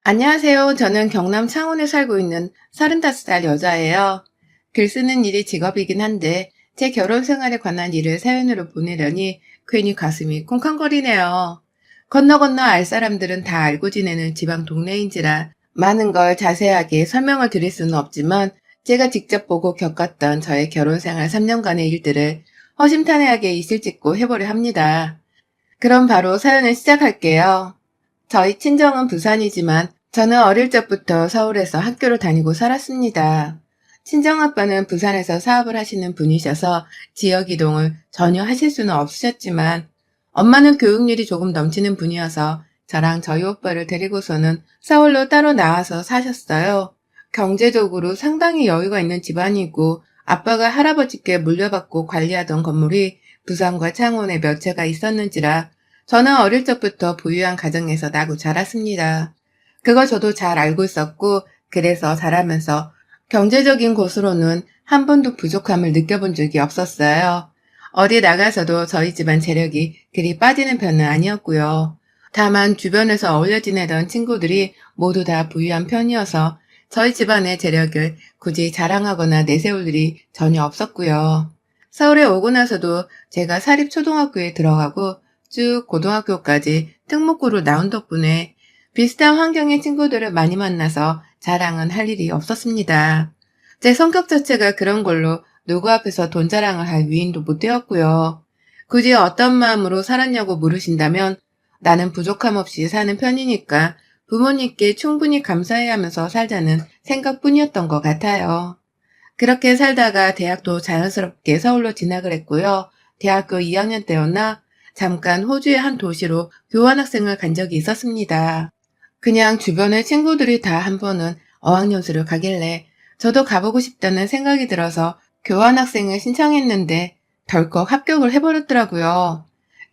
안녕하세요. 저는 경남 창원에 살고 있는 35살 여자예요. 글 쓰는 일이 직업이긴 한데 제 결혼 생활에 관한 일을 사연으로 보내려니 괜히 가슴이 쿵쾅거리네요. 건너 건너 알 사람들은 다 알고 지내는 지방 동네인지라 많은 걸 자세하게 설명을 드릴 수는 없지만 제가 직접 보고 겪었던 저의 결혼 생활 3년간의 일들을 허심탄회하게 이실 짓고 해보려 합니다. 그럼 바로 사연을 시작할게요. 저희 친정은 부산이지만 저는 어릴 적부터 서울에서 학교를 다니고 살았습니다. 친정아빠는 부산에서 사업을 하시는 분이셔서 지역 이동을 전혀 하실 수는 없으셨지만 엄마는 교육률이 조금 넘치는 분이어서 저랑 저희 오빠를 데리고서는 서울로 따로 나와서 사셨어요. 경제적으로 상당히 여유가 있는 집안이고 아빠가 할아버지께 물려받고 관리하던 건물이 부산과 창원에 몇 채가 있었는지라 저는 어릴 적부터 부유한 가정에서 나고 자랐습니다. 그걸 저도 잘 알고 있었고, 그래서 자라면서 경제적인 곳으로는 한 번도 부족함을 느껴본 적이 없었어요. 어디 나가서도 저희 집안 재력이 그리 빠지는 편은 아니었고요. 다만 주변에서 어울려 지내던 친구들이 모두 다 부유한 편이어서 저희 집안의 재력을 굳이 자랑하거나 내세울 일이 전혀 없었고요. 서울에 오고 나서도 제가 사립초등학교에 들어가고 쭉 고등학교까지 특목고로 나온 덕분에 비슷한 환경의 친구들을 많이 만나서 자랑은 할 일이 없었습니다. 제 성격 자체가 그런 걸로 누구 앞에서 돈 자랑을 할 위인도 못 되었고요. 굳이 어떤 마음으로 살았냐고 물으신다면 나는 부족함 없이 사는 편이니까 부모님께 충분히 감사해 하면서 살자는 생각뿐이었던 것 같아요. 그렇게 살다가 대학도 자연스럽게 서울로 진학을 했고요. 대학교 2학년 때였나 잠깐 호주의 한 도시로 교환학생을 간 적이 있었습니다. 그냥 주변의 친구들이 다 한 번은 어학연수를 가길래 저도 가보고 싶다는 생각이 들어서 교환학생을 신청했는데 덜컥 합격을 해버렸더라고요.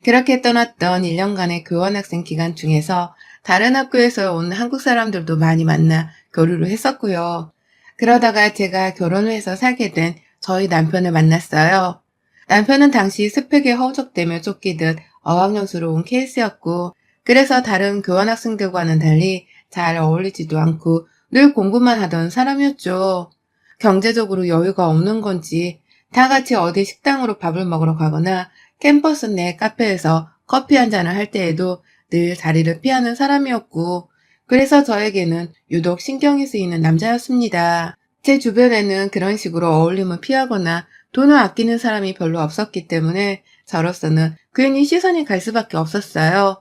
그렇게 떠났던 1년간의 교환학생 기간 중에서 다른 학교에서 온 한국 사람들도 많이 만나 교류를 했었고요. 그러다가 제가 결혼을 해서 살게 된 저희 남편을 만났어요. 남편은 당시 스펙에 허우적대며 쫓기듯 어학연수로 온 케이스였고, 그래서 다른 교환학생들과는 달리 잘 어울리지도 않고 늘 공부만 하던 사람이었죠. 경제적으로 여유가 없는 건지 다 같이 어디 식당으로 밥을 먹으러 가거나 캠퍼스 내 카페에서 커피 한 잔을 할 때에도 늘 자리를 피하는 사람이었고, 그래서 저에게는 유독 신경이 쓰이는 남자였습니다. 제 주변에는 그런 식으로 어울림을 피하거나 돈을 아끼는 사람이 별로 없었기 때문에 저로서는 괜히 시선이 갈 수밖에 없었어요.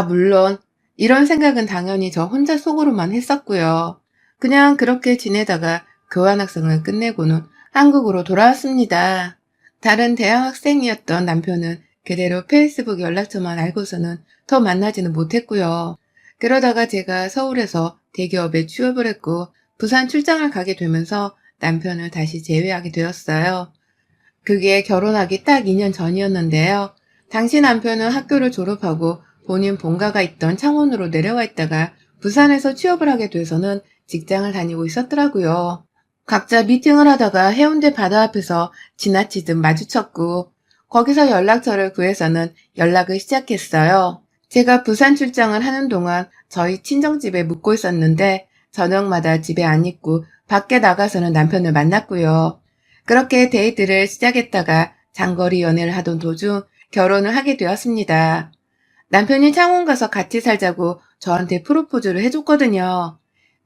물론 이런 생각은 당연히 저 혼자 속으로만 했었고요. 그냥 그렇게 지내다가 교환학생을 끝내고는 한국으로 돌아왔습니다. 다른 대학생이었던 남편은 그대로 페이스북 연락처만 알고서는 더 만나지는 못했고요. 그러다가 제가 서울에서 대기업에 취업을 했고 부산 출장을 가게 되면서 남편을 다시 재회하게 되었어요. 그게 결혼하기 딱 2년 전이었는데요. 당시 남편은 학교를 졸업하고 본인 본가가 있던 창원으로 내려와 있다가 부산에서 취업을 하게 돼서는 직장을 다니고 있었더라고요. 각자 미팅을 하다가 해운대 바다 앞에서 지나치듯 마주쳤고 거기서 연락처를 구해서는 연락을 시작했어요. 제가 부산 출장을 하는 동안 저희 친정집에 묵고 있었는데 저녁마다 집에 안 있고 밖에 나가서는 남편을 만났고요. 그렇게 데이트를 시작했다가 장거리 연애를 하던 도중 결혼을 하게 되었습니다. 남편이 창원 가서 같이 살자고 저한테 프로포즈를 해줬거든요.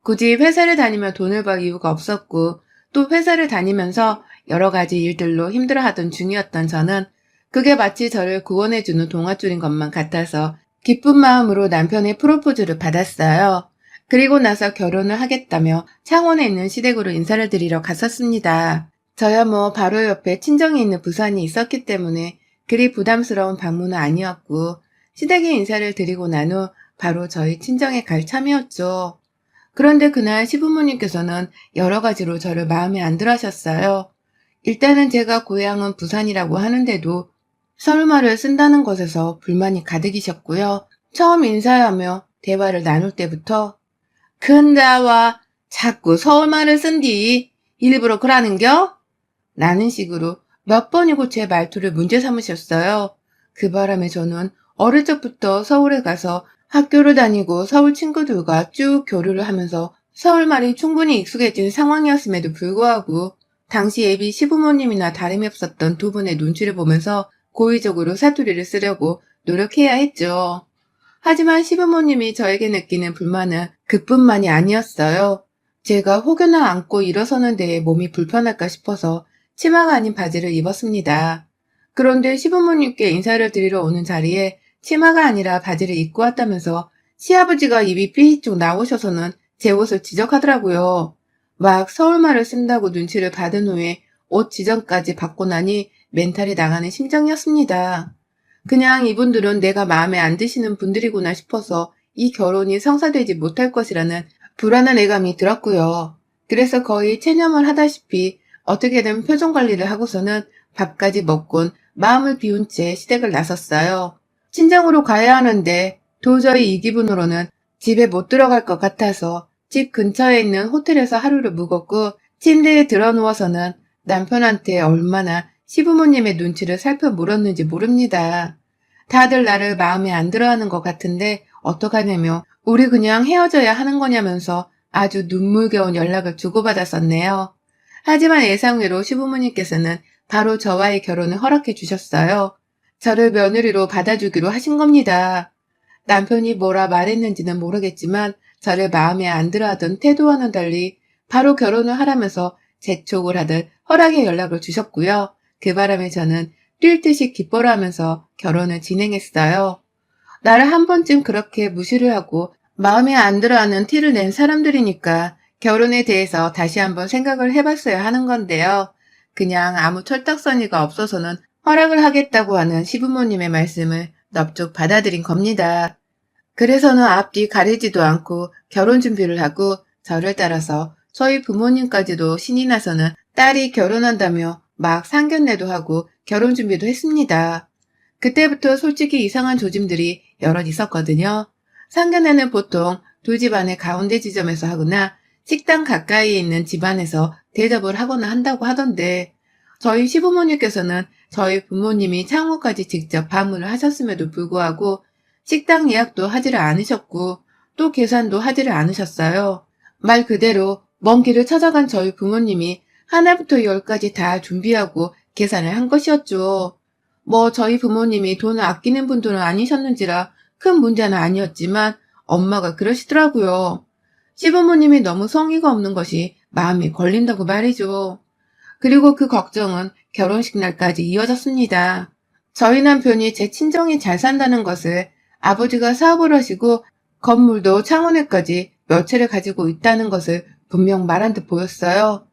굳이 회사를 다니며 돈을 벌 이유가 없었고 또 회사를 다니면서 여러 가지 일들로 힘들어하던 중이었던 저는 그게 마치 저를 구원해주는 동아줄인 것만 같아서 기쁜 마음으로 남편의 프로포즈를 받았어요. 그리고 나서 결혼을 하겠다며 창원에 있는 시댁으로 인사를 드리러 갔었습니다. 저야 뭐 바로 옆에 친정이 있는 부산이 있었기 때문에 그리 부담스러운 방문은 아니었고 시댁에 인사를 드리고 난 후 바로 저희 친정에 갈 참이었죠. 그런데 그날 시부모님께서는 여러 가지로 저를 마음에 안 들어 하셨어요. 일단은 제가 고향은 부산이라고 하는데도 서울말을 쓴다는 것에서 불만이 가득이셨고요. 처음 인사하며 대화를 나눌 때부터 근다와 자꾸 서울말을 쓴디 일부러 그러는겨? 라는 식으로 몇 번이고 제 말투를 문제 삼으셨어요. 그 바람에 저는 어릴 적부터 서울에 가서 학교를 다니고 서울 친구들과 쭉 교류를 하면서 서울말이 충분히 익숙해진 상황이었음에도 불구하고 당시 예비 시부모님이나 다름이 없었던 두 분의 눈치를 보면서 고의적으로 사투리를 쓰려고 노력해야 했죠. 하지만 시부모님이 저에게 느끼는 불만은 그뿐만이 아니었어요. 제가 혹여나 앉고 일어서는 데에 몸이 불편할까 싶어서 치마가 아닌 바지를 입었습니다. 그런데 시부모님께 인사를 드리러 오는 자리에 치마가 아니라 바지를 입고 왔다면서 시아버지가 입이 삐쭉 나오셔서는 제 옷을 지적하더라고요. 막 서울말을 쓴다고 눈치를 받은 후에 옷 지정까지 받고 나니 멘탈이 나가는 심정이었습니다. 그냥 이분들은 내가 마음에 안 드시는 분들이구나 싶어서 이 결혼이 성사되지 못할 것이라는 불안한 예감이 들었고요. 그래서 거의 체념을 하다시피 어떻게든 표정 관리를 하고서는 밥까지 먹곤 마음을 비운 채 시댁을 나섰어요. 친정으로 가야 하는데 도저히 이 기분으로는 집에 못 들어갈 것 같아서 집 근처에 있는 호텔에서 하루를 묵었고 침대에 들어 누워서는 남편한테 얼마나 시부모님의 눈치를 살펴물었는지 모릅니다. 다들 나를 마음에 안 들어하는 것 같은데 어떡하냐며 우리 그냥 헤어져야 하는 거냐면서 아주 눈물겨운 연락을 주고받았었네요. 하지만 예상외로 시부모님께서는 바로 저와의 결혼을 허락해 주셨어요. 저를 며느리로 받아주기로 하신 겁니다. 남편이 뭐라 말했는지는 모르겠지만 저를 마음에 안 들어하던 태도와는 달리 바로 결혼을 하라면서 재촉을 하듯 허락의 연락을 주셨고요. 그 바람에 저는 뛸 듯이 기뻐라 하면서 결혼을 진행했어요. 나를 한 번쯤 그렇게 무시를 하고 마음에 안 들어하는 티를 낸 사람들이니까 결혼에 대해서 다시 한번 생각을 해봤어야 하는 건데요. 그냥 아무 철딱서니가 없어서는 허락을 하겠다고 하는 시부모님의 말씀을 넙죽 받아들인 겁니다. 그래서는 앞뒤 가리지도 않고 결혼 준비를 하고 저를 따라서 저희 부모님까지도 신이 나서는 딸이 결혼한다며 막 상견례도 하고 결혼 준비도 했습니다. 그때부터 솔직히 이상한 조짐들이 여럿 있었거든요. 상견례는 보통 두 집안의 가운데 지점에서 하거나 식당 가까이에 있는 집안에서 대접을 하거나 한다고 하던데 저희 시부모님께서는 저희 부모님이 창호까지 직접 방문을 하셨음에도 불구하고 식당 예약도 하지를 않으셨고 또 계산도 하지를 않으셨어요. 말 그대로 먼 길을 찾아간 저희 부모님이 하나부터 열까지 다 준비하고 계산을 한 것이었죠. 뭐 저희 부모님이 돈을 아끼는 분들은 아니셨는지라 큰 문제는 아니었지만 엄마가 그러시더라고요. 시부모님이 너무 성의가 없는 것이 마음이 걸린다고 말이죠. 그리고 그 걱정은 결혼식 날까지 이어졌습니다. 저희 남편이 제 친정이 잘 산다는 것을 아버지가 사업을 하시고 건물도 창원에까지 몇 채를 가지고 있다는 것을 분명 말한 듯 보였어요.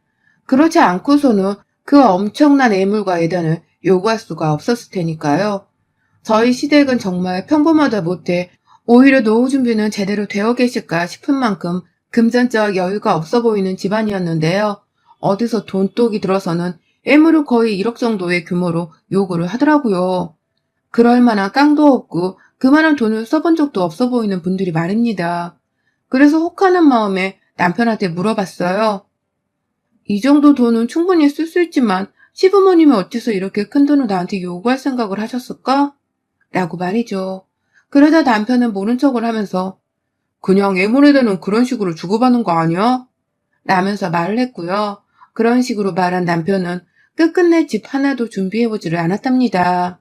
그렇지 않고서는 그 엄청난 애물과 예단을 요구할 수가 없었을 테니까요. 저희 시댁은 정말 평범하다 못해 오히려 노후 준비는 제대로 되어 계실까 싶은 만큼 금전적 여유가 없어 보이는 집안이었는데요. 어디서 돈독이 들어서는 애물을 거의 1억 정도의 규모로 요구를 하더라고요. 그럴 만한 깡도 없고 그만한 돈을 써본 적도 없어 보이는 분들이 말입니다. 그래서 혹하는 마음에 남편한테 물어봤어요. 이 정도 돈은 충분히 쓸 수 있지만 시부모님이 어째서 이렇게 큰 돈을 나한테 요구할 생각을 하셨을까? 라고 말이죠. 그러자 남편은 모른 척을 하면서 그냥 애물에다는 그런 식으로 주고받는 거 아니야? 라면서 말을 했고요. 그런 식으로 말한 남편은 끝끝내 집 하나도 준비해보지를 않았답니다.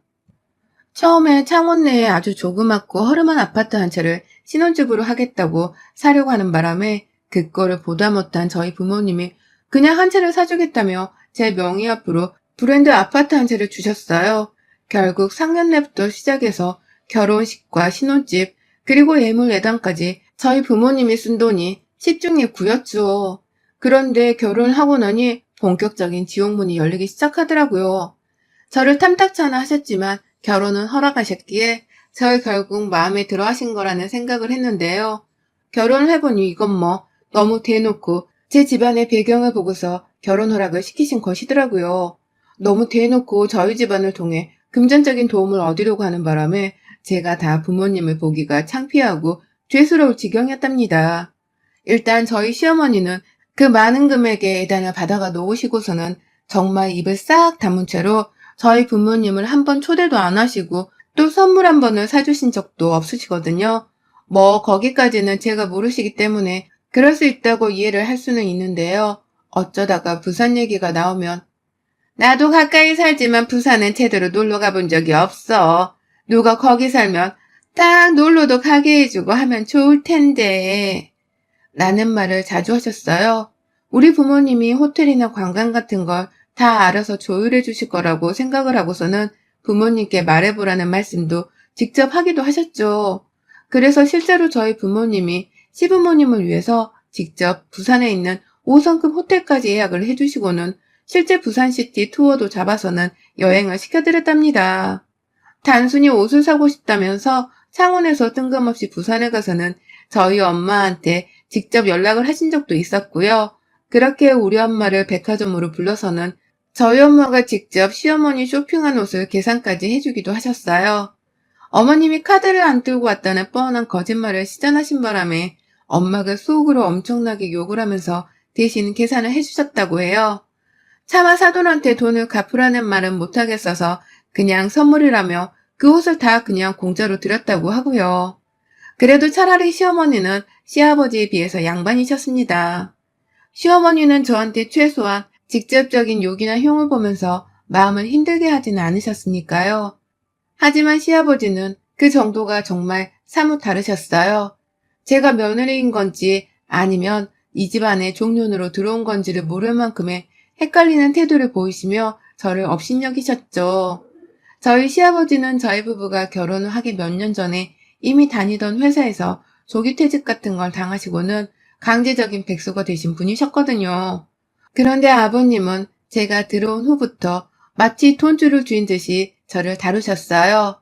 처음에 창원 내에 아주 조그맣고 허름한 아파트 한 채를 신혼집으로 하겠다고 사려고 하는 바람에 그거를 보다 못한 저희 부모님이 그냥 한 채를 사주겠다며 제 명의 앞으로 브랜드 아파트 한 채를 주셨어요. 결국 상견례부터 시작해서 결혼식과 신혼집 그리고 예물 예단까지 저희 부모님이 쓴 돈이 10중에 9였죠. 그런데 결혼하고 나니 본격적인 지옥문이 열리기 시작하더라고요. 저를 탐탁치 않아 하셨지만 결혼은 허락하셨기에 절 결국 마음에 들어 하신 거라는 생각을 했는데요. 결혼을 해보니 이건 뭐 너무 대놓고 제 집안의 배경을 보고서 결혼 허락을 시키신 것이더라고요. 너무 대놓고 저희 집안을 통해 금전적인 도움을 얻으려고 하는 바람에 제가 다 부모님을 보기가 창피하고 죄스러울 지경이었답니다. 일단 저희 시어머니는 그 많은 금액의 예단을 받아가 놓으시고서는 정말 입을 싹 다문 채로 저희 부모님을 한 번 초대도 안 하시고 또 선물 한 번을 사주신 적도 없으시거든요. 거기까지는 제가 모르시기 때문에 그럴 수 있다고 이해를 할 수는 있는데요. 어쩌다가 부산 얘기가 나오면 나도 가까이 살지만 부산은 제대로 놀러 가본 적이 없어. 누가 거기 살면 딱 놀러도 가게 해주고 하면 좋을 텐데. 라는 말을 자주 하셨어요. 우리 부모님이 호텔이나 관광 같은 걸 다 알아서 조율해 주실 거라고 생각을 하고서는 부모님께 말해보라는 말씀도 직접 하기도 하셨죠. 그래서 실제로 저희 부모님이 시부모님을 위해서 직접 부산에 있는 5성급 호텔까지 예약을 해주시고는 실제 부산시티 투어도 잡아서는 여행을 시켜드렸답니다. 단순히 옷을 사고 싶다면서 창원에서 뜬금없이 부산에 가서는 저희 엄마한테 직접 연락을 하신 적도 있었고요. 그렇게 우리 엄마를 백화점으로 불러서는 저희 엄마가 직접 시어머니 쇼핑한 옷을 계산까지 해주기도 하셨어요. 어머님이 카드를 안 들고 왔다는 뻔한 거짓말을 시전하신 바람에 엄마가 속으로 엄청나게 욕을 하면서 대신 계산을 해주셨다고 해요. 차마 사돈한테 돈을 갚으라는 말은 못하겠어서 그냥 선물이라며 그 옷을 다 그냥 공짜로 드렸다고 하고요. 그래도 차라리 시어머니는 시아버지에 비해서 양반이셨습니다. 시어머니는 저한테 최소한 직접적인 욕이나 흉을 보면서 마음을 힘들게 하지는 않으셨으니까요. 하지만 시아버지는 그 정도가 정말 사뭇 다르셨어요. 제가 며느리인 건지 아니면 이 집안에 종년으로 들어온 건지를 모를 만큼의 헷갈리는 태도를 보이시며 저를 업신여기셨죠. 저희 시아버지는 저희 부부가 결혼을 하기 몇 년 전에 이미 다니던 회사에서 조기퇴직 같은 걸 당하시고는 강제적인 백수가 되신 분이셨거든요. 그런데 아버님은 제가 들어온 후부터 마치 돈줄을 쥔 듯이 저를 다루셨어요.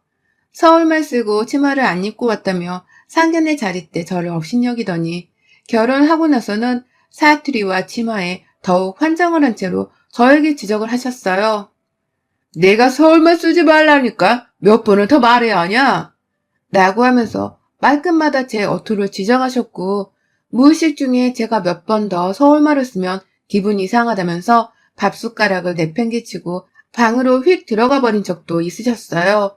서울말 쓰고 치마를 안 입고 왔다며 상견례 자리 때 저를 업신여기더니 결혼하고 나서는 사투리와 치마에 더욱 환장을 한 채로 저에게 지적을 하셨어요. 내가 서울말 쓰지 말라니까 몇 번을 더 말해야 하냐? 라고 하면서 말끝마다 제 어투를 지적하셨고 무의식 중에 제가 몇 번 더 서울말을 쓰면 기분이 이상하다면서 밥숟가락을 내팽개치고 방으로 휙 들어가 버린 적도 있으셨어요.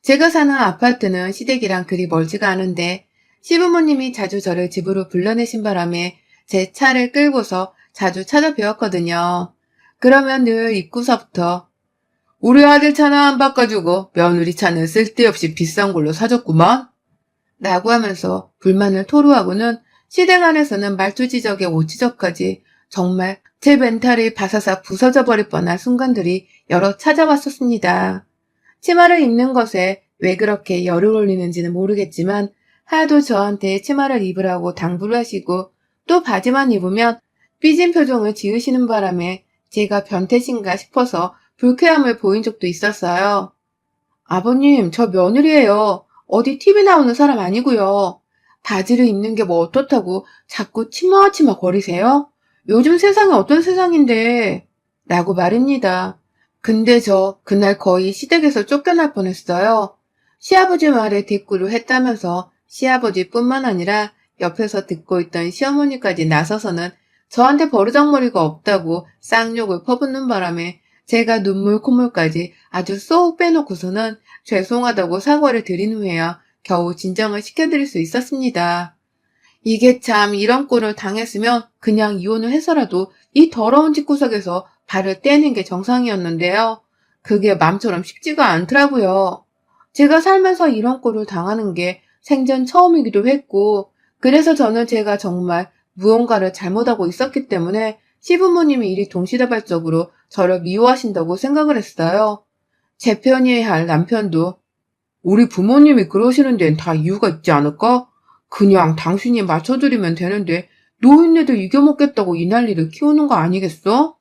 제가 사는 아파트는 시댁이랑 그리 멀지가 않은데 시부모님이 자주 저를 집으로 불러내신 바람에 제 차를 끌고서 자주 찾아뵈었거든요. 그러면 늘 입구서부터 우리 아들 차는 안 바꿔주고 며느리 차는 쓸데없이 비싼 걸로 사줬구만 라고 하면서 불만을 토로하고는 시댁 안에서는 말투 지적에 옷 지적까지 정말 제 멘탈이 바사삭 부서져 버릴 뻔한 순간들이 여러 찾아왔었습니다. 치마를 입는 것에 왜 그렇게 열을 올리는지는 모르겠지만 하도 저한테 치마를 입으라고 당부를 하시고 또 바지만 입으면 삐진 표정을 지으시는 바람에 제가 변태신가 싶어서 불쾌함을 보인 적도 있었어요. 아버님, 저 며느리예요. 어디 TV 나오는 사람 아니고요. 바지를 입는 게 뭐 어떻다고 자꾸 치마치마 거리세요? 요즘 세상이 어떤 세상인데 라고 말입니다. 근데 저 그날 거의 시댁에서 쫓겨날 뻔했어요. 시아버지 말에 대꾸를 했다면서 시아버지뿐만 아니라 옆에서 듣고 있던 시어머니까지 나서서는 저한테 버르장머리가 없다고 쌍욕을 퍼붓는 바람에 제가 눈물 콧물까지 아주 쏙 빼놓고서는 죄송하다고 사과를 드린 후에야 겨우 진정을 시켜드릴 수 있었습니다. 이게 참 이런 꼴을 당했으면 그냥 이혼을 해서라도 이 더러운 집구석에서 발을 떼는 게 정상이었는데요. 그게 맘처럼 쉽지가 않더라고요. 제가 살면서 이런 꼴을 당하는 게 생전 처음이기도 했고 그래서 저는 제가 정말 무언가를 잘못하고 있었기 때문에 시부모님이 이리 동시다발적으로 저를 미워하신다고 생각을 했어요. 제 편이어야 할 남편도 우리 부모님이 그러시는 데는 다 이유가 있지 않을까? 그냥 당신이 맞춰드리면 되는데 노인네들 이겨먹겠다고 이 난리를 키우는 거 아니겠어?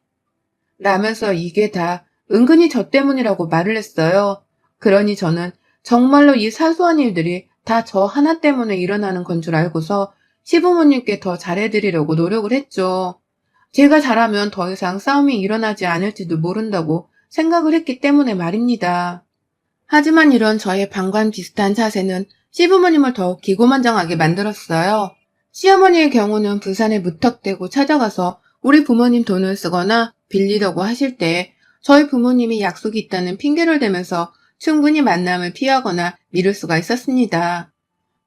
라면서 이게 다 은근히 저 때문이라고 말을 했어요. 그러니 저는 정말로 이 사소한 일들이 다 저 하나 때문에 일어나는 건 줄 알고서 시부모님께 더 잘해드리려고 노력을 했죠. 제가 잘하면 더 이상 싸움이 일어나지 않을지도 모른다고 생각을 했기 때문에 말입니다. 하지만 이런 저의 방관 비슷한 자세는 시부모님을 더욱 기고만장하게 만들었어요. 시어머니의 경우는 부산에 무턱대고 찾아가서 우리 부모님 돈을 쓰거나 빌리려고 하실 때 저희 부모님이 약속이 있다는 핑계를 대면서 충분히 만남을 피하거나 미룰 수가 있었습니다.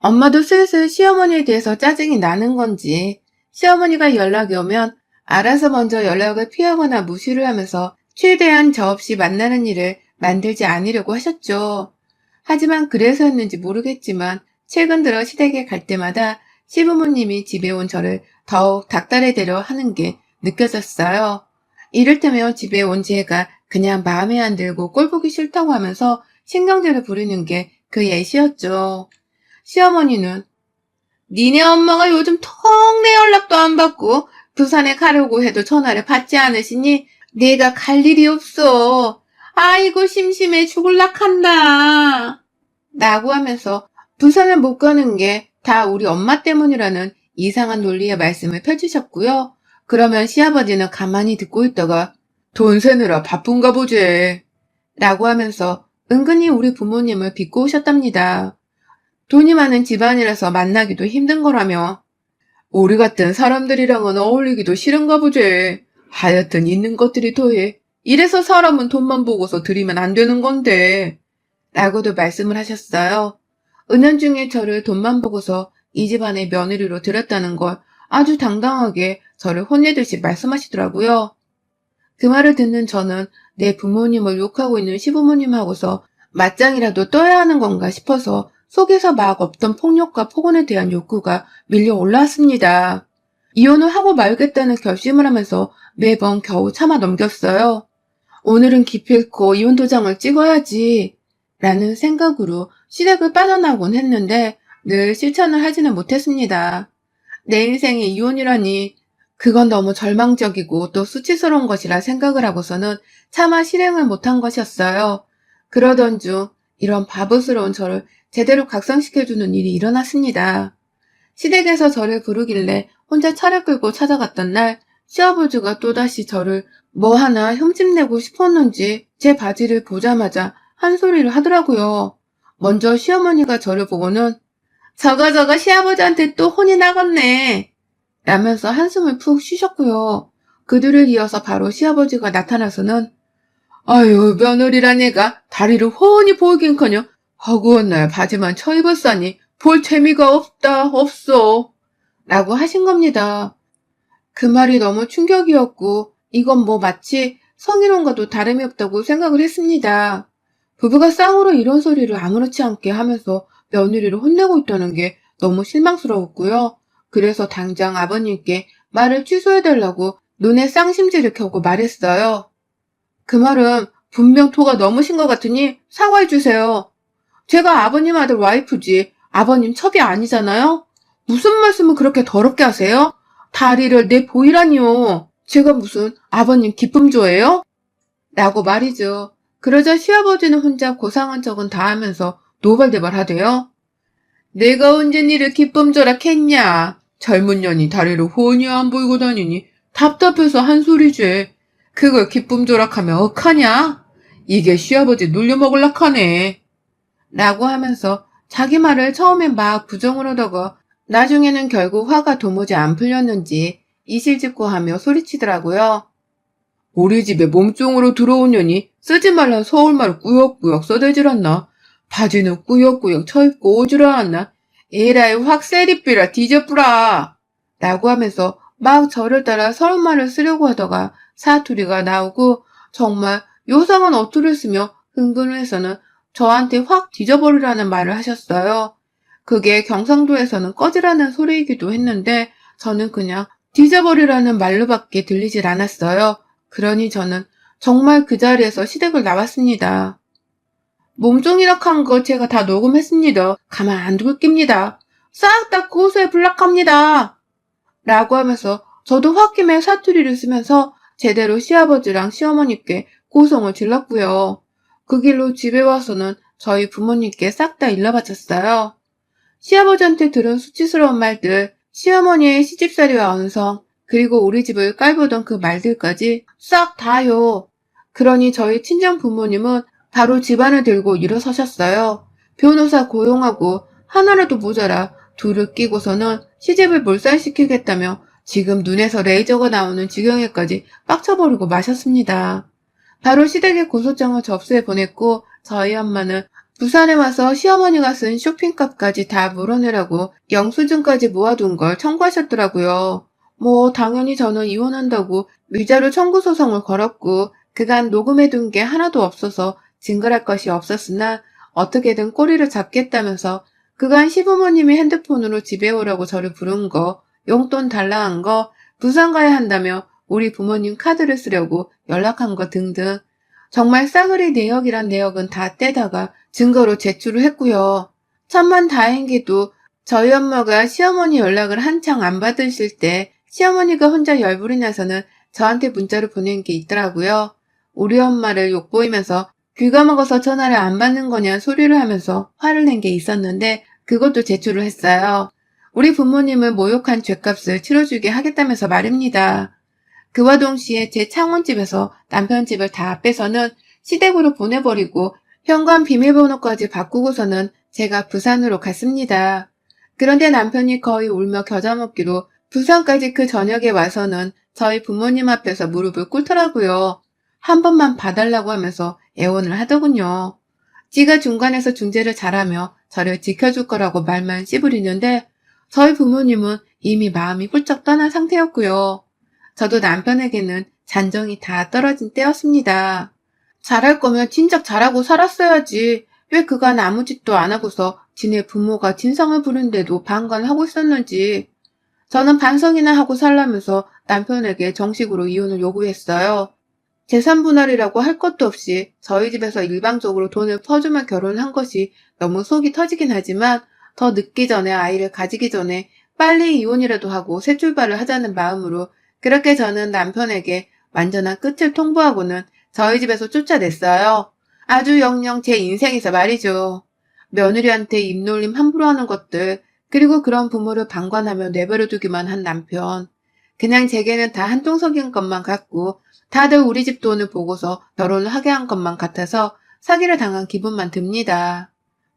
엄마도 슬슬 시어머니에 대해서 짜증이 나는 건지 시어머니가 연락이 오면 알아서 먼저 연락을 피하거나 무시를 하면서 최대한 저 없이 만나는 일을 만들지 않으려고 하셨죠. 하지만 그래서였는지 모르겠지만 최근 들어 시댁에 갈 때마다 시부모님이 집에 온 저를 더욱 닥달해대려 하는 게 느껴졌어요. 이를테면 집에 온 제가 그냥 마음에 안 들고 꼴 보기 싫다고 하면서 신경질을 부리는 게 그 예시였죠. 시어머니는 니네 엄마가 요즘 통 내 연락도 안 받고 부산에 가려고 해도 전화를 받지 않으시니 내가 갈 일이 없어. 아이고 심심해 죽을락 한다. 라고 하면서 부산을 못 가는 게 다 우리 엄마 때문이라는 이상한 논리의 말씀을 펼치셨고요. 그러면 시아버지는 가만히 듣고 있다가 돈 세느라 바쁜가 보지. 라고 하면서 은근히 우리 부모님을 비꼬으셨답니다. 돈이 많은 집안이라서 만나기도 힘든 거라며 우리 같은 사람들이랑은 어울리기도 싫은가 보지. 하여튼 있는 것들이 더해. 이래서 사람은 돈만 보고서 들이면 안 되는 건데. 라고도 말씀을 하셨어요. 은연중에 저를 돈만 보고서 이 집안의 며느리로 들였다는 걸 아주 당당하게 저를 혼내듯이 말씀하시더라고요. 그 말을 듣는 저는 내 부모님을 욕하고 있는 시부모님하고서 맞짱이라도 떠야 하는 건가 싶어서 속에서 막 없던 폭력과 폭언에 대한 욕구가 밀려 올라왔습니다. 이혼을 하고 말겠다는 결심을 하면서 매번 겨우 참아 넘겼어요. 오늘은 기필코 이혼 도장을 찍어야지 라는 생각으로 시댁을 빠져나오곤 했는데 늘 실천을 하지는 못했습니다. 내 인생에 이혼이라니 그건 너무 절망적이고 또 수치스러운 것이라 생각을 하고서는 차마 실행을 못한 것이었어요. 그러던 중 이런 바보스러운 저를 제대로 각성시켜주는 일이 일어났습니다. 시댁에서 저를 부르길래 혼자 차를 끌고 찾아갔던 날 시아버지가 또다시 저를 뭐 하나 흠집내고 싶었는지 제 바지를 보자마자 한 소리를 하더라고요. 먼저 시어머니가 저를 보고는 저거 시아버지한테 또 혼이 나갔네 라면서 한숨을 푹 쉬셨고요. 그들을 이어서 바로 시아버지가 나타나서는 아유 며느리란 애가 다리를 훤히 보이긴커녕 허구한 날 바지만 쳐입었사니 볼 재미가 없어 라고 하신 겁니다. 그 말이 너무 충격이었고 이건 뭐 마치 성희롱과도 다름이 없다고 생각을 했습니다. 부부가 쌍으로 이런 소리를 아무렇지 않게 하면서 며느리를 혼내고 있다는 게 너무 실망스러웠고요. 그래서 당장 아버님께 말을 취소해달라고 눈에 쌍심지를 켜고 말했어요. 그 말은 분명 토가 넘으신 것 같으니 사과해주세요. 제가 아버님 아들 와이프지 아버님 첩이 아니잖아요? 무슨 말씀을 그렇게 더럽게 하세요? 다리를 내 보이라니요. 제가 무슨 아버님 기쁨조예요? 라고 말이죠. 그러자 시아버지는 혼자 고상한 척은 다 하면서 노발대발하대요. 내가 언제 니를 기쁨조라 했냐. 젊은 년이 다리를 훤히 안 보이고 다니니 답답해서 한 소리지. 그걸 기쁨조락하면 억하냐? 이게 시아버지 놀려먹을락 하네. 라고 하면서 자기 말을 처음엔 막 부정을 하다가 나중에는 결국 화가 도무지 안 풀렸는지 이실직고하며 소리치더라고요. 우리 집에 몸종으로 들어온 년이 쓰지 말란 서울말을 꾸역꾸역 써대질 않나? 바지는 꾸역꾸역 쳐입고 오질 않나? 에라이 확 세리삐라 뒤져뿌라! 라고 하면서 막 저를 따라 서울말을 쓰려고 하다가 사투리가 나오고 정말 요상한 어투를 쓰며 흥분을 해서는 저한테 확 뒤져버리라는 말을 하셨어요. 그게 경상도에서는 꺼지라는 소리이기도 했는데 저는 그냥 뒤져버리라는 말로밖에 들리질 않았어요. 그러니 저는 정말 그 자리에서 시댁을 나왔습니다. 몸종이라 한 거 제가 다 녹음했습니다. 가만 안 둘 깁니다. 싹 다 고소해 불락합니다. 라고 하면서 저도 홧김에 사투리를 쓰면서 제대로 시아버지랑 시어머니께 고성을 질렀고요. 그 길로 집에 와서는 저희 부모님께 싹 다 일러바쳤어요. 시아버지한테 들은 수치스러운 말들, 시어머니의 시집살이와 언성, 그리고 우리 집을 깔보던 그 말들까지 싹 다요. 그러니 저희 친정 부모님은 바로 집안을 들고 일어서셨어요. 변호사 고용하고 하나라도 모자라 둘을 끼고서는 시집을 몰살시키겠다며 지금 눈에서 레이저가 나오는 지경에까지 빡쳐버리고 마셨습니다. 바로 시댁에 고소장을 접수해 보냈고 저희 엄마는 부산에 와서 시어머니가 쓴 쇼핑값까지 다 물어내라고 영수증까지 모아둔 걸 청구하셨더라고요. 뭐 당연히 저는 이혼한다고 위자료 청구 소송을 걸었고 그간 녹음해둔 게 하나도 없어서 증거할 것이 없었으나 어떻게든 꼬리를 잡겠다면서 그간 시부모님이 핸드폰으로 집에 오라고 저를 부른 거, 용돈 달라 한 거, 부산 가야 한다며 우리 부모님 카드를 쓰려고 연락한 거 등등 정말 싸그리 내역이란 내역은 다 떼다가 증거로 제출을 했고요. 천만 다행히도 저희 엄마가 시어머니 연락을 한창 안 받으실 때 시어머니가 혼자 열불이 나서는 저한테 문자를 보낸 게 있더라고요. 우리 엄마를 욕보이면서 귀가 먹어서 전화를 안 받는 거냐 소리를 하면서 화를 낸 게 있었는데 그것도 제출을 했어요. 우리 부모님을 모욕한 죗값을 치러주게 하겠다면서 말입니다. 그와 동시에 제 창원집에서 남편 집을 다 빼서는 시댁으로 보내버리고 현관 비밀번호까지 바꾸고서는 제가 부산으로 갔습니다. 그런데 남편이 거의 울며 겨자 먹기로 부산까지 그 저녁에 와서는 저희 부모님 앞에서 무릎을 꿇더라고요. 한 번만 봐달라고 하면서 애원을 하더군요. 지가 중간에서 중재를 잘하며 저를 지켜줄 거라고 말만 씨부리는데 저희 부모님은 이미 마음이 훌쩍 떠난 상태였고요. 저도 남편에게는 잔정이 다 떨어진 때였습니다. 잘할 거면 진작 잘하고 살았어야지. 왜 그간 아무 짓도 안 하고서 지네 부모가 진상을 부른데도 방관하고 있었는지. 저는 반성이나 하고 살라면서 남편에게 정식으로 이혼을 요구했어요. 재산 분할이라고 할 것도 없이 저희 집에서 일방적으로 돈을 퍼주며 결혼한 것이 너무 속이 터지긴 하지만 더 늦기 전에 아이를 가지기 전에 빨리 이혼이라도 하고 새 출발을 하자는 마음으로 그렇게 저는 남편에게 완전한 끝을 통보하고는 저희 집에서 쫓아냈어요. 아주 영영 제 인생에서 말이죠. 며느리한테 입놀림 함부로 하는 것들, 그리고 그런 부모를 방관하며 내버려두기만 한 남편. 그냥 제게는 다 한통속인 것만 같고 다들 우리 집 돈을 보고서 결혼을 하게 한 것만 같아서 사기를 당한 기분만 듭니다.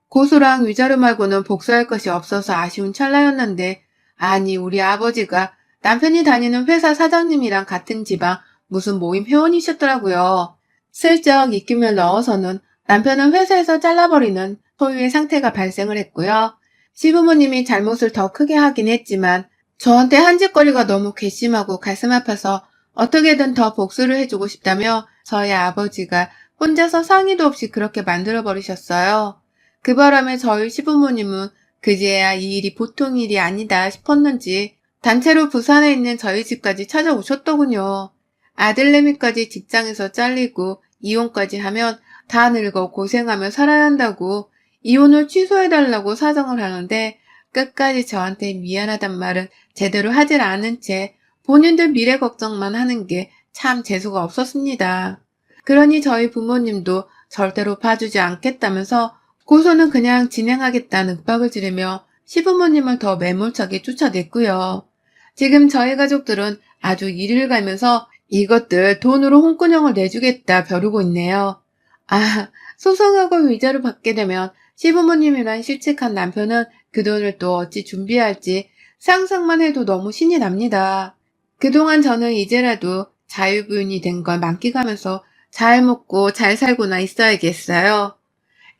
고소랑 위자료 말고는 복수할 것이 없어서 아쉬운 찰나였는데 아니 우리 아버지가 남편이 다니는 회사 사장님이랑 같은 지방 무슨 모임 회원이셨더라고요. 슬쩍 입김을 넣어서는 남편은 회사에서 잘라버리는 소유의 상태가 발생을 했고요. 시부모님이 잘못을 더 크게 하긴 했지만 저한테 한 짓거리가 너무 괘씸하고 가슴 아파서 어떻게든 더 복수를 해주고 싶다며 저희 아버지가 혼자서 상의도 없이 그렇게 만들어버리셨어요. 그 바람에 저희 시부모님은 그제야 이 일이 보통 일이 아니다 싶었는지 단체로 부산에 있는 저희 집까지 찾아오셨더군요. 아들내미까지 직장에서 잘리고 이혼까지 하면 다 늙어 고생하며 살아야 한다고 이혼을 취소해달라고 사정을 하는데 끝까지 저한테 미안하단 말은 제대로 하질 않은 채 본인들 미래 걱정만 하는 게 참 재수가 없었습니다. 그러니 저희 부모님도 절대로 봐주지 않겠다면서 고소는 그냥 진행하겠다는 윽박을 지르며 시부모님을 더 매몰차게 쫓아냈고요. 지금 저희 가족들은 아주 이를 갈면서 이것들 돈으로 홍군형을 내주겠다 벼르고 있네요. 아, 소송하고 위자료 받게 되면 시부모님이란 실직한 남편은 그 돈을 또 어찌 준비할지 상상만 해도 너무 신이 납니다. 그동안 저는 이제라도 자유부인이 된 걸 만끽하면서 잘 먹고 잘 살고나 있어야겠어요.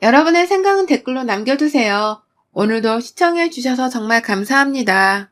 여러분의 생각은 댓글로 남겨주세요. 오늘도 시청해주셔서 정말 감사합니다.